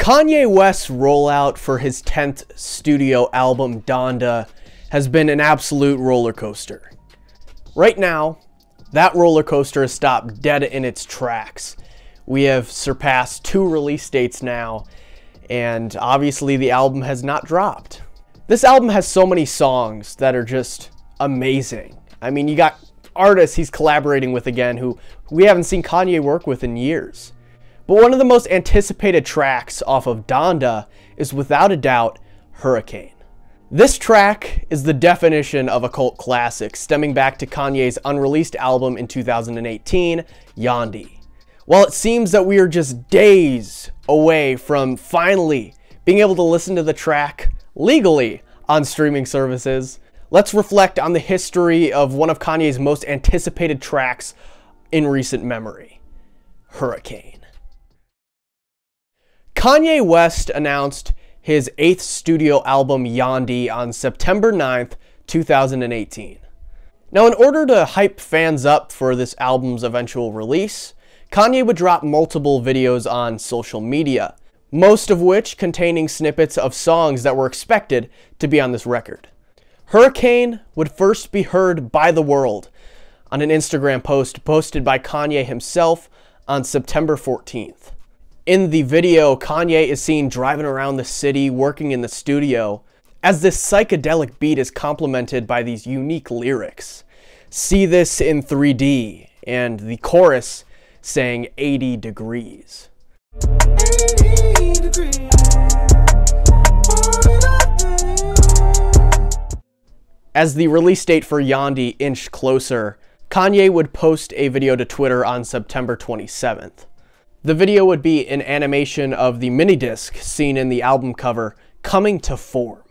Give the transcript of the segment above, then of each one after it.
Kanye West's rollout for his 10th studio album, Donda, has been an absolute roller coaster. Right now, that roller coaster has stopped dead in its tracks. We have surpassed 2 release dates now, and obviously the album has not dropped. This album has so many songs that are just amazing. I mean, you got artists he's collaborating with again who we haven't seen Kanye work with in years. But one of the most anticipated tracks off of Donda is without a doubt Hurricane. This track is the definition of a cult classic, stemming back to Kanye's unreleased album in 2018, Yandhi. While it seems that we are just days away from finally being able to listen to the track legally on streaming services, let's reflect on the history of one of Kanye's most anticipated tracks in recent memory, Hurricane. Kanye West announced his 8th studio album, Yandhi, on September 9th, 2018. Now, in order to hype fans up for this album's eventual release, Kanye would drop multiple videos on social media, most of which containing snippets of songs that were expected to be on this record. Hurricane would first be heard by the world on an Instagram post posted by Kanye himself on September 14th. In the video, Kanye is seen driving around the city, working in the studio, as this psychedelic beat is complemented by these unique lyrics. See this in 3D, and the chorus saying 80 degrees. 80 degrees. As the release date for Yandhi inched closer, Kanye would post a video to Twitter on September 27th. The video would be an animation of the mini-disc seen in the album cover coming to form.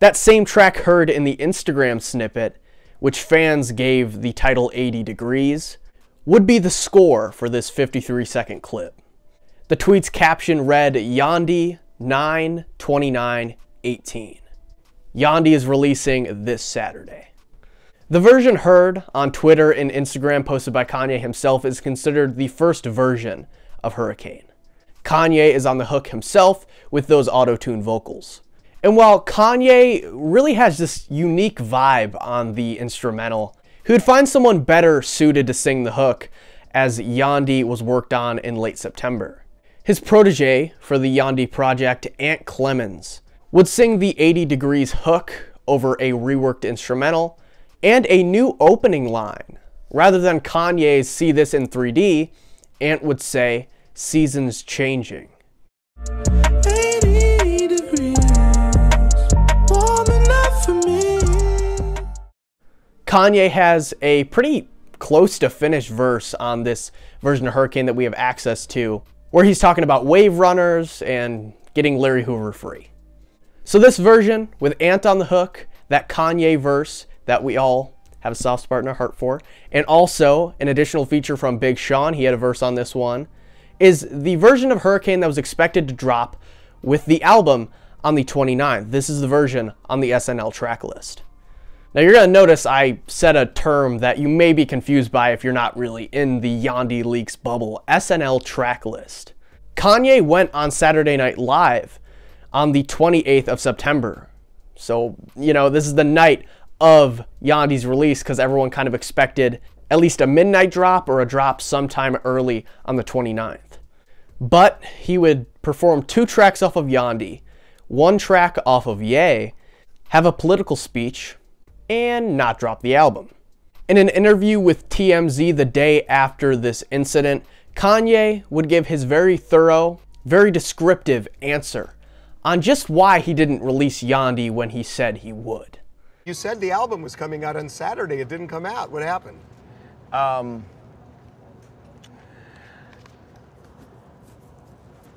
That same track heard in the Instagram snippet, which fans gave the title 80 Degrees, would be the score for this 53-second clip. The tweet's caption read, Yandhi 9/29/18. Yandhi is releasing this Saturday. The version heard on Twitter and Instagram posted by Kanye himself is considered the first version of Hurricane. Kanye is on the hook himself with those auto-tune vocals. And while Kanye really has this unique vibe on the instrumental, he would find someone better suited to sing the hook as Yandhi was worked on in late September. His protege for the Yandhi project, Ant Clemens, would sing the 80 Degrees hook over a reworked instrumental and a new opening line. Rather than Kanye's See This in 3D, Ant would say, Seasons Changing. 80 degrees, warm enough for me. Kanye has a pretty close to finished verse on this version of Hurricane that we have access to, where he's talking about wave runners and getting Larry Hoover free. So this version with Ant on the hook, that Kanye verse that we all have a soft spot in our heart for, and also an additional feature from Big Sean, he had a verse on this one, is the version of Hurricane that was expected to drop with the album on the 29th. This is the version on the SNL track list. Now you're going to notice I said a term that you may be confused by if you're not really in the Yandhi Leaks bubble, SNL track list. Kanye went on Saturday Night Live on the 28th of September. So, you know, this is the night of Yandhi's release because everyone kind of expected at least a midnight drop or a drop sometime early on the 29th. But he would perform 2 tracks off of Yandhi, 1 track off of Ye, have a political speech, and not drop the album. In an interview with TMZ the day after this incident, Kanye would give his very thorough, very descriptive answer on just why he didn't release Yandhi when he said he would. You said the album was coming out on Saturday. It didn't come out. What happened? I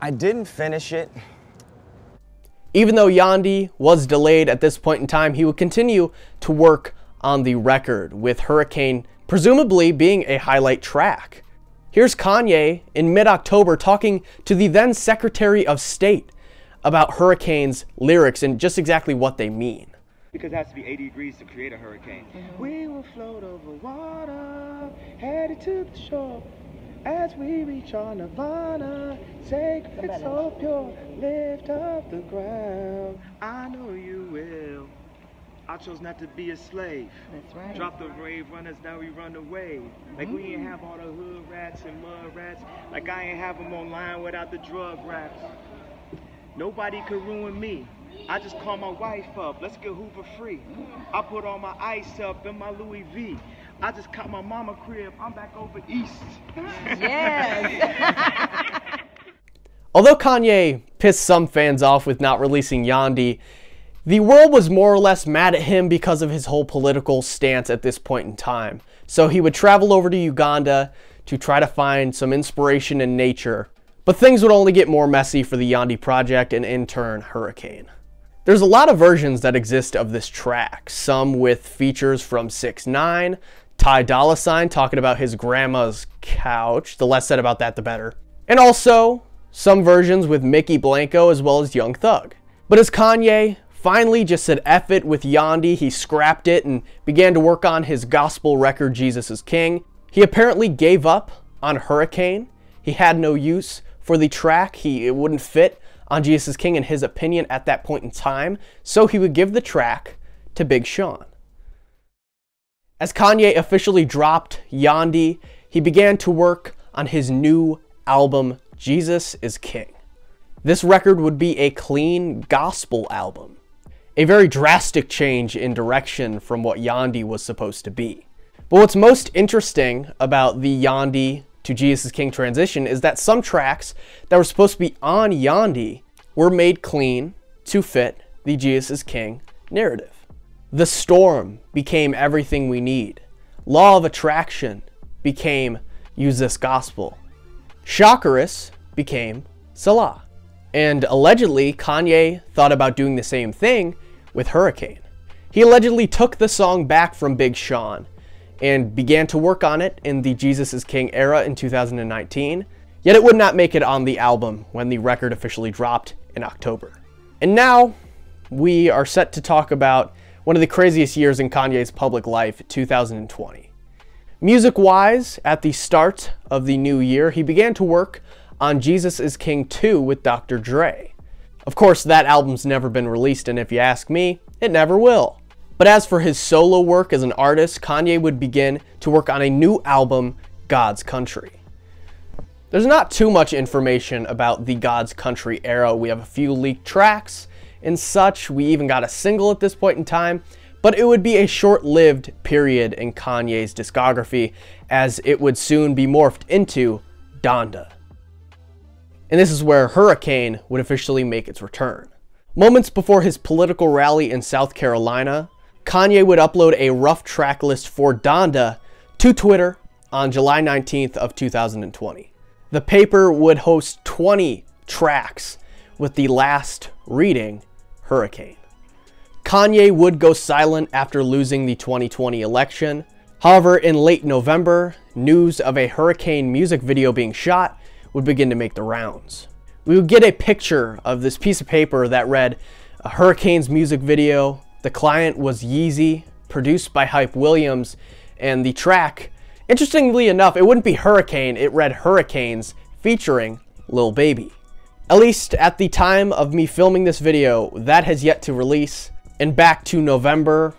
didn't finish it. Even though Yandhi was delayed at this point in time, he would continue to work on the record, with Hurricane presumably being a highlight track. Here's Kanye in mid-October talking to the then Secretary of State about Hurricane's lyrics and just exactly what they mean. Because it has to be 80 degrees to create a hurricane. We will float over water, headed to the shore. As we reach our nirvana, take it so pure, lift up the ground. I know you will. I chose not to be a slave. That's right. Drop the rave runners, now we run away. Like we ain't have all the hood rats and mud rats. Like I ain't have them online without the drug raps. Nobody could ruin me. I just call my wife up, let's get Hoover free. I put all my ice up in my Louis V. I just caught my mama crib, I'm back over east. Yes. Although Kanye pissed some fans off with not releasing Yandhi, the world was more or less mad at him because of his whole political stance at this point in time. So he would travel over to Uganda to try to find some inspiration in nature. But things would only get more messy for the Yandhi project and in turn, Hurricane. There's a lot of versions that exist of this track, some with features from 6ix9ine, Ty Dolla $ign talking about his grandma's couch, the less said about that the better, and also some versions with Mickey Blanco as well as Young Thug. But as Kanye finally just said F it with Yandhi, he scrapped it and began to work on his gospel record Jesus is King. He apparently gave up on Hurricane. He had no use for the track. It wouldn't fit on Jesus is King in his opinion at that point in time, so he would give the track to Big Sean. As Kanye officially dropped Yandhi, he began to work on his new album, Jesus is King. This record would be a clean gospel album, a very drastic change in direction from what Yandhi was supposed to be. But what's most interesting about the Yandhi to Jesus is King transition is that some tracks that were supposed to be on Yandhi were made clean to fit the Jesus is King narrative. The Storm became Everything We Need. Law of Attraction became Use This Gospel. Chakras became Salah. And allegedly, Kanye thought about doing the same thing with Hurricane. He allegedly took the song back from Big Sean and began to work on it in the Jesus is King era in 2019, yet it would not make it on the album when the record officially dropped in October. And now, we are set to talk about one of the craziest years in Kanye's public life, 2020. Music-wise, at the start of the new year, he began to work on Jesus is King 2 with Dr. Dre. Of course, that album's never been released, and if you ask me, it never will. But as for his solo work as an artist, Kanye would begin to work on a new album, God's Country. There's not too much information about the God's Country era. We have a few leaked tracks and such. We even got a single at this point in time, but it would be a short-lived period in Kanye's discography as it would soon be morphed into Donda. And this is where Hurricane would officially make its return. Moments before his political rally in South Carolina, Kanye would upload a rough track list for Donda to Twitter on July 19th of 2020. The paper would host 20 tracks with the last reading Hurricane. Kanye would go silent after losing the 2020 election. However, in late November, news of a Hurricane music video being shot would begin to make the rounds. We would get a picture of this piece of paper that read, "A Hurricane's music video. The client was Yeezy, produced by Hype Williams," and the track, interestingly enough, it wouldn't be Hurricane, it read Hurricanes featuring Lil Baby. At least at the time of me filming this video, that has yet to release. And back to November,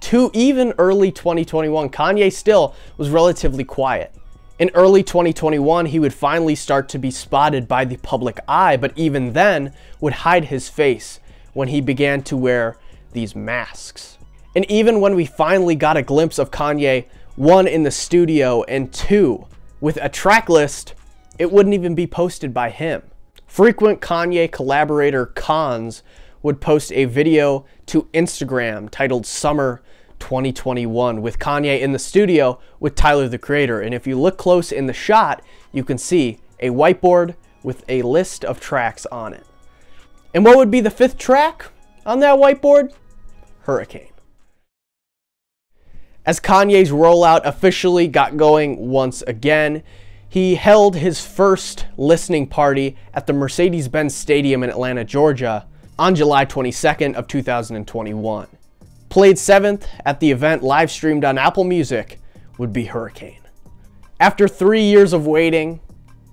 to even early 2021, Kanye still was relatively quiet. In early 2021, he would finally start to be spotted by the public eye, but even then would hide his face when he began to wear these masks. And even when we finally got a glimpse of Kanye, 1 in the studio and 2 with a track list, it wouldn't even be posted by him. Frequent Kanye collaborator Cons would post a video to Instagram titled Summer 2021 with Kanye in the studio with Tyler the Creator. And if you look close in the shot, you can see a whiteboard with a list of tracks on it. And what would be the 5th track on that whiteboard? Hurricane. As Kanye's rollout officially got going once again, he held his first listening party at the Mercedes-Benz Stadium in Atlanta, Georgia on July 22nd of 2021. Played 7th at the event, live streamed on Apple Music, would be Hurricane. After 3 years of waiting,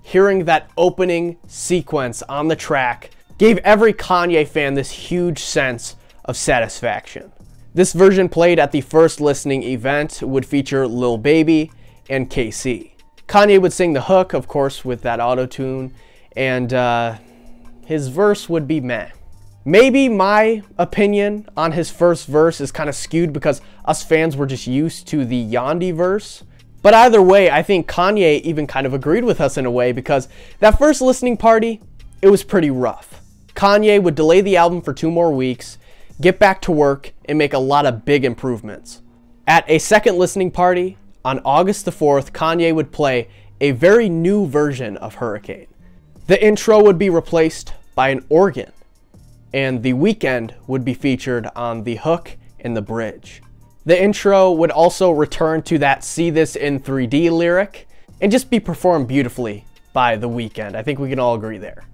hearing that opening sequence on the track gave every Kanye fan this huge sense of satisfaction. This version played at the first listening event would feature Lil Baby and KC. Kanye would sing the hook, of course, with that auto-tune, and his verse would be meh. Maybe my opinion on his first verse is kind of skewed because us fans were just used to the Yandhi verse. But either way, I think Kanye even kind of agreed with us in a way, because that first listening party, it was pretty rough. Kanye would delay the album for 2 more weeks, get back to work, and make a lot of big improvements. At a second listening party, on August the 4th, Kanye would play a very new version of Hurricane. The intro would be replaced by an organ, and The Weeknd would be featured on the hook and the bridge. The intro would also return to that "See This in 3D" lyric and just be performed beautifully by The Weeknd. I think we can all agree there.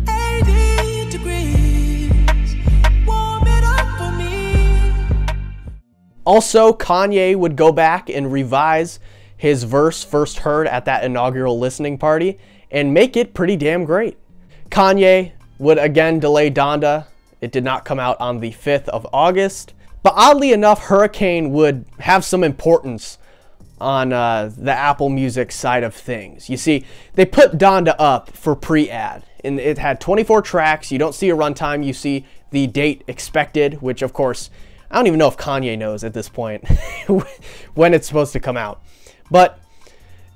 80 degrees, warm it up for me. Also, Kanye would go back and revise his verse first heard at that inaugural listening party and make it pretty damn great. Kanye would again delay Donda. It did not come out on the 5th of August. But oddly enough, Hurricane would have some importance on the Apple Music side of things. You see, they put Donda up for pre-ad, and it had 24 tracks. You don't see a runtime. You see the date expected, which of course, I don't even know if Kanye knows at this point when it's supposed to come out. But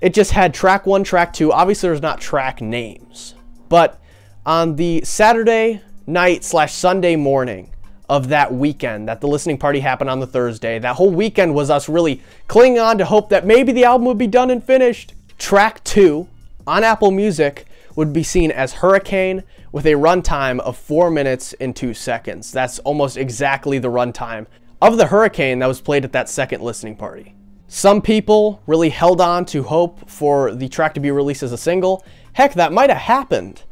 it just had track 1, track 2. Obviously, there's not track names. But on the Saturday night / Sunday morning of that weekend, that the listening party happened on the Thursday, that whole weekend was us really clinging on to hope that maybe the album would be done and finished. Track 2 on Apple Music would be seen as Hurricane with a runtime of 4 minutes and 2 seconds. That's almost exactly the runtime of the Hurricane that was played at that second listening party. Some people really held on to hope for the track to be released as a single. Heck, that might have happened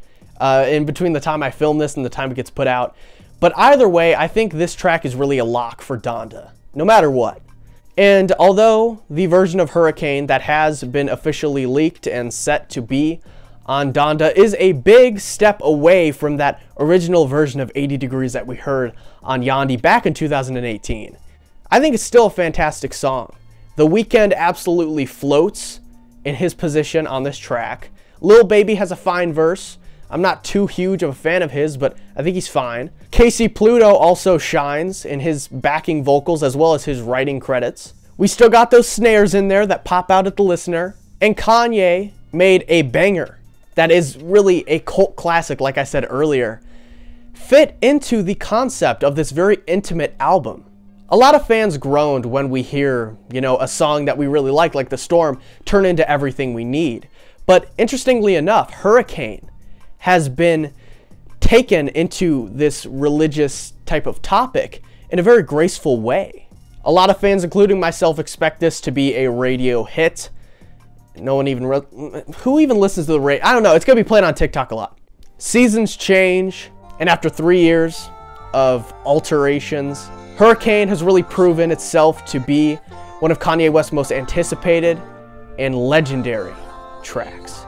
in between the time I film this and the time it gets put out. But either way, I think this track is really a lock for Donda, no matter what. And although the version of Hurricane that has been officially leaked and set to be on Donda is a big step away from that original version of 80 Degrees that we heard on Yandhi back in 2018, I think it's still a fantastic song. The Weeknd absolutely floats in his position on this track. Lil Baby has a fine verse. I'm not too huge of a fan of his, but I think he's fine. Casey Pluto also shines in his backing vocals as well as his writing credits. We still got those snares in there that pop out at the listener. And Kanye made a banger that is really a cult classic, like I said earlier, fit into the concept of this very intimate album. A lot of fans groaned when we hear, a song that we really like The Storm, turn into Everything We Need. But interestingly enough, Hurricane has been taken into this religious type of topic in a very graceful way. A lot of fans, including myself, expect this to be a radio hit. No one even, who even listens to the radio? I don't know, it's gonna be played on TikTok a lot. Seasons change, and after 3 years of alterations, Hurricane has really proven itself to be one of Kanye West's most anticipated and legendary tracks.